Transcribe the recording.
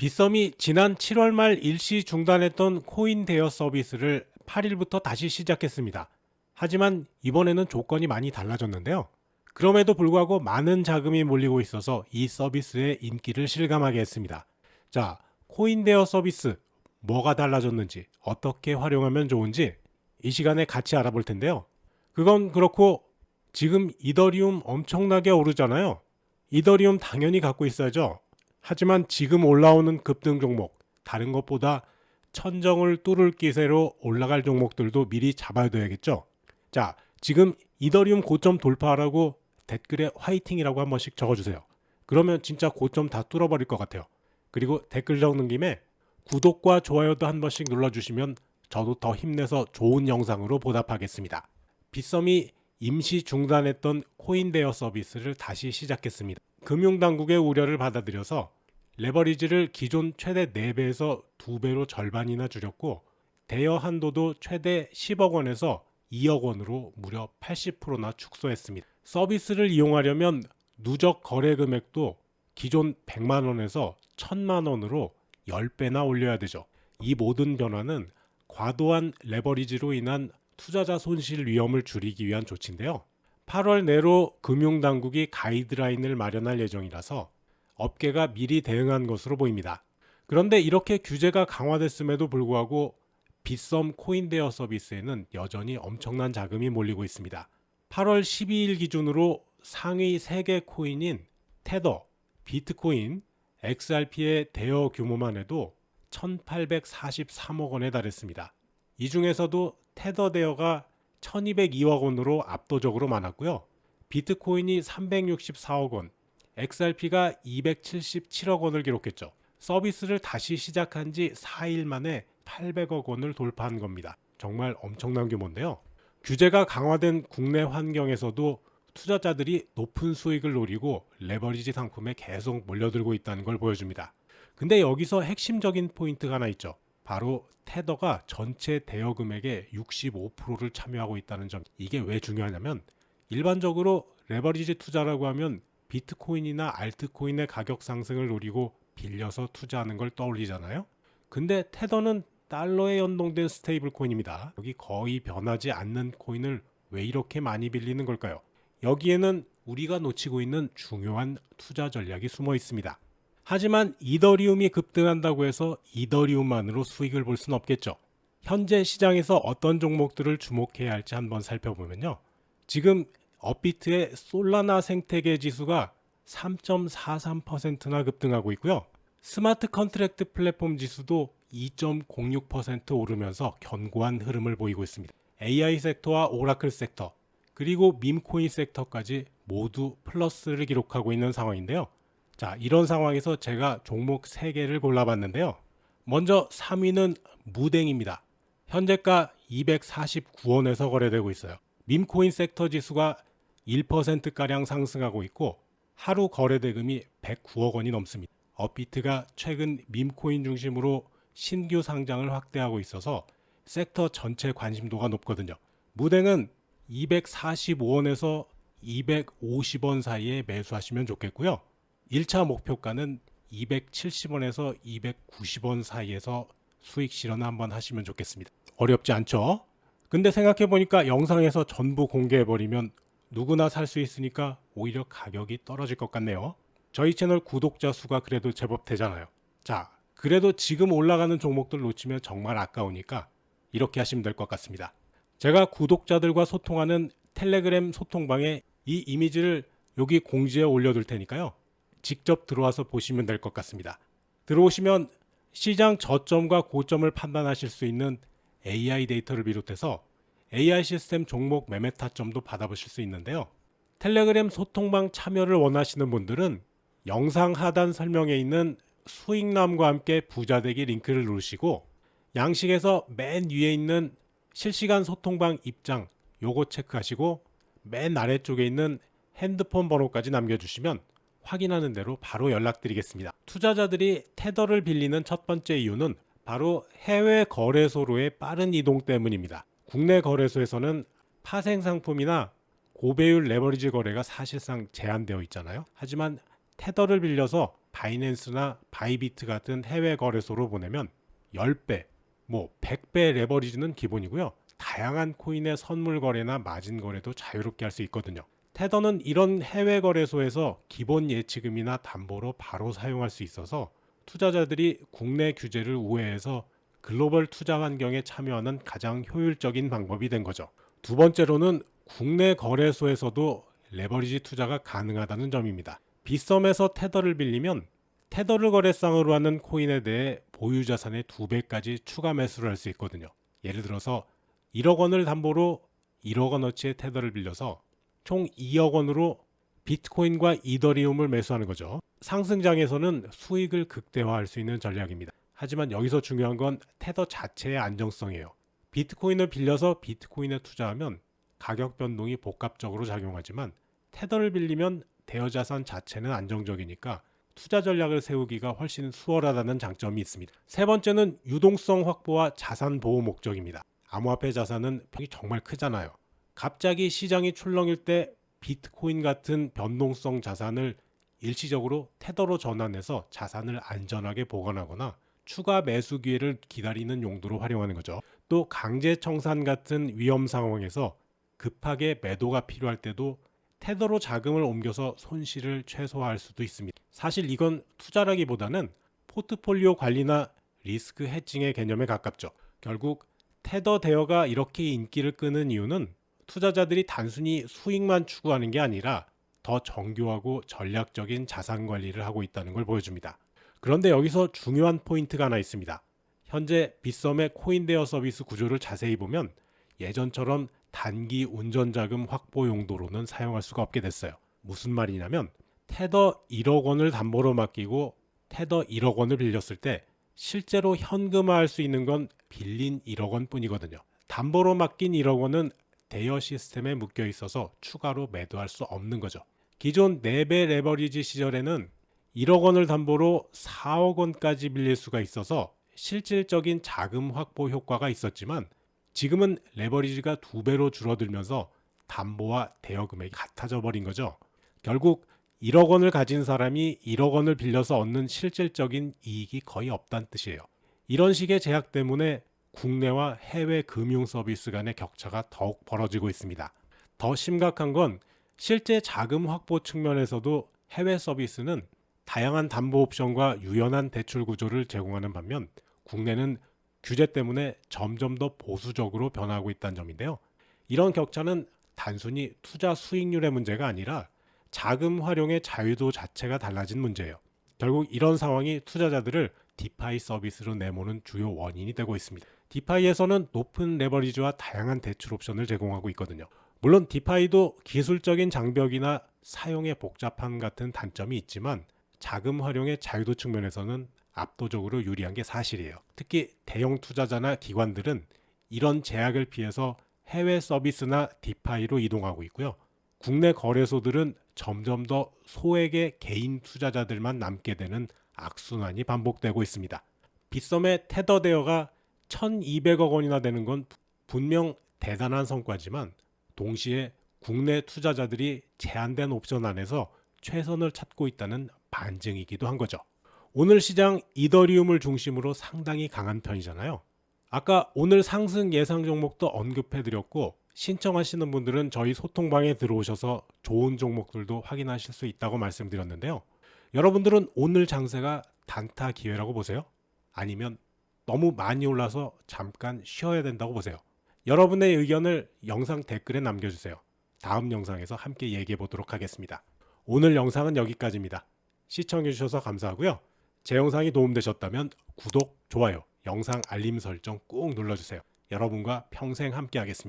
빗썸이 지난 7월 말 일시 중단했던 코인 대여 서비스를 8일부터 다시 시작했습니다. 하지만 이번에는 조건이 많이 달라졌는데요. 그럼에도 불구하고 많은 자금이 몰리고 있어서 이 서비스의 인기를 실감하게 했습니다. 자, 코인 대여 서비스 뭐가 달라졌는지 어떻게 활용하면 좋은지 이 시간에 같이 알아볼 텐데요. 그건 그렇고 지금 이더리움 엄청나게 오르잖아요. 이더리움 당연히 갖고 있어야죠. 하지만 지금 올라오는 급등 종목, 다른 것보다 천정을 뚫을 기세로 올라갈 종목들도 미리 잡아둬야겠죠. 자, 지금 이더리움 고점 돌파하라고 댓글에 화이팅이라고 한 번씩 적어주세요. 그러면 진짜 고점 다 뚫어버릴 것 같아요. 그리고 댓글 적는 김에 구독과 좋아요도 한 번씩 눌러주시면 저도 더 힘내서 좋은 영상으로 보답하겠습니다. 빗썸이 임시 중단했던 코인 대여 서비스를 다시 시작했습니다. 금융당국의 우려를 받아들여서 레버리지를 기존 최대 4배에서 2배로 절반이나 줄였고 대여 한도도 최대 10억 원에서 2억 원으로 무려 80%나 축소했습니다. 서비스를 이용하려면 누적 거래 금액도 기존 100만 원에서 1000만 원으로 10배나 올려야 되죠. 이 모든 변화는 과도한 레버리지로 인한 투자자 손실 위험을 줄이기 위한 조치인데요. 8월 내로 금융당국이 가이드라인을 마련할 예정이라서 업계가 미리 대응한 것으로 보입니다. 그런데 이렇게 규제가 강화됐음에도 불구하고 빗썸 코인 대여 서비스에는 여전히 엄청난 자금이 몰리고 있습니다. 8월 12일 기준으로 상위 3개 코인인 테더, 비트코인, XRP의 대여 규모만 해도 1843억 원에 달했습니다. 이 중에서도 테더 대여가 1202억 원으로 압도적으로 많았고요. 비트코인이 364억 원, XRP가 277억 원을 기록했죠. 서비스를 다시 시작한 지 4일 만에 800억 원을 돌파한 겁니다. 정말 엄청난 규모인데요. 규제가 강화된 국내 환경에서도 투자자들이 높은 수익을 노리고 레버리지 상품에 계속 몰려들고 있다는 걸 보여줍니다. 근데 여기서 핵심적인 포인트가 하나 있죠. 바로 테더가 전체 대여 금액의 65%를 참여하고 있다는 점. 이게 왜 중요하냐면 일반적으로 레버리지 투자라고 하면 비트코인이나 알트코인의 가격 상승을 노리고 빌려서 투자하는 걸 떠올리잖아요. 근데 테더는 달러에 연동된 스테이블 코인입니다. 여기 거의 변하지 않는 코인을 왜 이렇게 많이 빌리는 걸까요? 여기에는 우리가 놓치고 있는 중요한 투자 전략이 숨어 있습니다. 하지만 이더리움이 급등한다고 해서 이더리움만으로 수익을 볼 수는 없겠죠. 현재 시장에서 어떤 종목들을 주목해야 할지 한번 살펴보면요. 지금 업비트의 솔라나 생태계 지수가 3.43%나 급등하고 있고요. 스마트 컨트랙트 플랫폼 지수도 2.06% 오르면서 견고한 흐름을 보이고 있습니다. AI 섹터와 오라클 섹터, 그리고 밈코인 섹터까지 모두 플러스를 기록하고 있는 상황인데요. 자, 이런 상황에서 제가 종목 3개를 골라봤는데요. 먼저 3위는 무댕입니다. 현재가 249원에서 거래되고 있어요. 밈코인 섹터 지수가 1%가량 상승하고 있고 하루 거래 대금이 109억 원이 넘습니다. 업비트가 최근 밈코인 중심으로 신규 상장을 확대하고 있어서 섹터 전체 관심도가 높거든요. 무댕은 245원에서 250원 사이에 매수하시면 좋겠고요. 1차 목표가는 270원에서 290원 사이에서 수익 실현 한번 하시면 좋겠습니다. 어렵지 않죠? 근데 생각해보니까 영상에서 전부 공개해버리면 누구나 살 수 있으니까 오히려 가격이 떨어질 것 같네요. 저희 채널 구독자 수가 그래도 제법 되잖아요. 자, 그래도 지금 올라가는 종목들 놓치면 정말 아까우니까 이렇게 하시면 될 것 같습니다. 제가 구독자들과 소통하는 텔레그램 소통방에 이 이미지를 여기 공지에 올려둘 테니까요. 직접 들어와서 보시면 될 것 같습니다. 들어오시면 시장 저점과 고점을 판단하실 수 있는 AI 데이터를 비롯해서 AI 시스템 종목 매매 타점도 받아보실 수 있는데요. 텔레그램 소통방 참여를 원하시는 분들은 영상 하단 설명에 있는 수익남과 함께 부자되기 링크를 누르시고 양식에서 맨 위에 있는 실시간 소통방 입장 요거 체크하시고 맨 아래쪽에 있는 핸드폰 번호까지 남겨주시면 확인하는 대로 바로 연락드리겠습니다. 투자자들이 테더를 빌리는 첫 번째 이유는 바로 해외 거래소로의 빠른 이동 때문입니다. 국내 거래소에서는 파생 상품이나 고배율 레버리지 거래가 사실상 제한되어 있잖아요. 하지만 테더를 빌려서 바이낸스나 바이비트 같은 해외 거래소로 보내면 10배, 100배 레버리지는 기본이고요. 다양한 코인의 선물 거래나 마진 거래도 자유롭게 할 수 있거든요. 테더는 이런 해외 거래소에서 기본 예치금이나 담보로 바로 사용할 수 있어서 투자자들이 국내 규제를 우회해서 글로벌 투자 환경에 참여하는 가장 효율적인 방법이 된 거죠. 두 번째로는 국내 거래소에서도 레버리지 투자가 가능하다는 점입니다. 빗썸에서 테더를 빌리면 테더를 거래상으로 하는 코인에 대해 보유 자산의 2배까지 추가 매수를 할 수 있거든요. 예를 들어서 1억 원을 담보로 1억 원어치의 테더를 빌려서 총 2억 원으로 비트코인과 이더리움을 매수하는 거죠. 상승장에서는 수익을 극대화할 수 있는 전략입니다. 하지만 여기서 중요한 건 테더 자체의 안정성이에요. 비트코인을 빌려서 비트코인에 투자하면 가격 변동이 복합적으로 작용하지만 테더를 빌리면 대여자산 자체는 안정적이니까 투자 전략을 세우기가 훨씬 수월하다는 장점이 있습니다. 세 번째는 유동성 확보와 자산 보호 목적입니다. 암호화폐 자산은 폭이 정말 크잖아요. 갑자기 시장이 출렁일 때 비트코인 같은 변동성 자산을 일시적으로 테더로 전환해서 자산을 안전하게 보관하거나 추가 매수 기회를 기다리는 용도로 활용하는 거죠. 또 강제 청산 같은 위험 상황에서 급하게 매도가 필요할 때도 테더로 자금을 옮겨서 손실을 최소화할 수도 있습니다. 사실 이건 투자라기보다는 포트폴리오 관리나 리스크 해칭의 개념에 가깝죠. 결국 테더 대여가 이렇게 인기를 끄는 이유는 투자자들이 단순히 수익만 추구하는 게 아니라 더 정교하고 전략적인 자산 관리를 하고 있다는 걸 보여줍니다. 그런데 여기서 중요한 포인트가 하나 있습니다. 현재 빗썸의 코인 대여 서비스 구조를 자세히 보면 예전처럼 단기 운전자금 확보 용도로는 사용할 수가 없게 됐어요. 무슨 말이냐면 테더 1억 원을 담보로 맡기고 테더 1억 원을 빌렸을 때 실제로 현금화할 수 있는 건 빌린 1억 원 뿐이거든요. 담보로 맡긴 1억 원은 대여 시스템에 묶여 있어서 추가로 매도할 수 없는 거죠. 기존 4배 레버리지 시절에는 1억 원을 담보로 4억 원까지 빌릴 수가 있어서 실질적인 자금 확보 효과가 있었지만 지금은 레버리지가 2배로 줄어들면서 담보와 대여 금액이 같아져 버린 거죠. 결국 1억 원을 가진 사람이 1억 원을 빌려서 얻는 실질적인 이익이 거의 없다는 뜻이에요. 이런 식의 제약 때문에 국내와 해외 금융 서비스 간의 격차가 더욱 벌어지고 있습니다. 더 심각한 건 실제 자금 확보 측면에서도 해외 서비스는 다양한 담보 옵션과 유연한 대출 구조를 제공하는 반면 국내는 규제 때문에 점점 더 보수적으로 변하고 있다는 점인데요. 이런 격차는 단순히 투자 수익률의 문제가 아니라 자금 활용의 자유도 자체가 달라진 문제예요. 결국 이런 상황이 투자자들을 디파이 서비스로 내모는 주요 원인이 되고 있습니다. 디파이에서는 높은 레버리지와 다양한 대출 옵션을 제공하고 있거든요. 물론 디파이도 기술적인 장벽이나 사용의 복잡함 같은 단점이 있지만 자금 활용의 자유도 측면에서는 압도적으로 유리한 게 사실이에요. 특히 대형 투자자나 기관들은 이런 제약을 피해서 해외 서비스나 디파이로 이동하고 있고요. 국내 거래소들은 점점 더 소액의 개인 투자자들만 남게 되는 악순환이 반복되고 있습니다. 빗썸의 테더 대여가 1,200억 원이나 되는 건 분명 대단한 성과지만 동시에 국내 투자자들이 제한된 옵션 안에서 최선을 찾고 있다는 반증이기도 한 거죠. 오늘 시장 이더리움을 중심으로 상당히 강한 편이잖아요. 아까 오늘 상승 예상 종목도 언급해드렸고 신청하시는 분들은 저희 소통방에 들어오셔서 좋은 종목들도 확인하실 수 있다고 말씀드렸는데요. 여러분들은 오늘 장세가 단타 기회라고 보세요? 아니면 너무 많이 올라서 잠깐 쉬어야 된다고 보세요? 여러분의 의견을 영상 댓글에 남겨주세요. 다음 영상에서 함께 얘기해 보도록 하겠습니다. 오늘 영상은 여기까지입니다. 시청해주셔서 감사하고요. 제 영상이 도움되셨다면 구독, 좋아요, 영상 알림 설정 꾹 눌러주세요. 여러분과 평생 함께 하겠습니다.